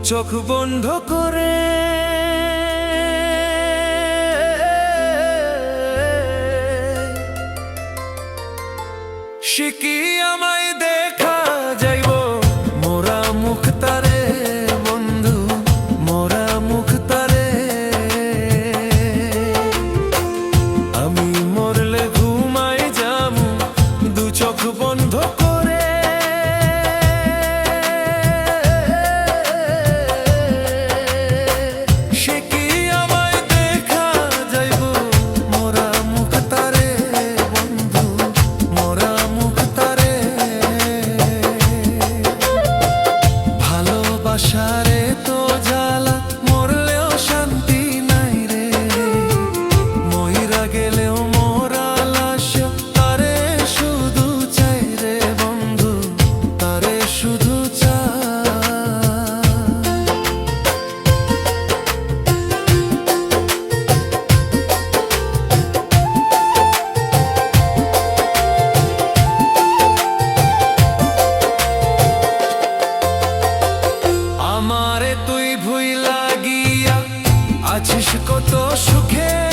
চোখ বন্ধ করে শিকি আমায় দেখা যাইব মোরা মুখ তারে বন্ধু মোরা মুখ তারে আমি মরলে ঘুমাই যামু দু চোখ বন্ধ করে ভালোবাসারে তো জ্বালা মরলেও শান্তি নাই রে মইরা গেলেও মোরা লাশ তারে শুধু চাই রে বন্ধু তারে শুধু আমারে তুই ভুইলা গিয়া আছিস কত সুখে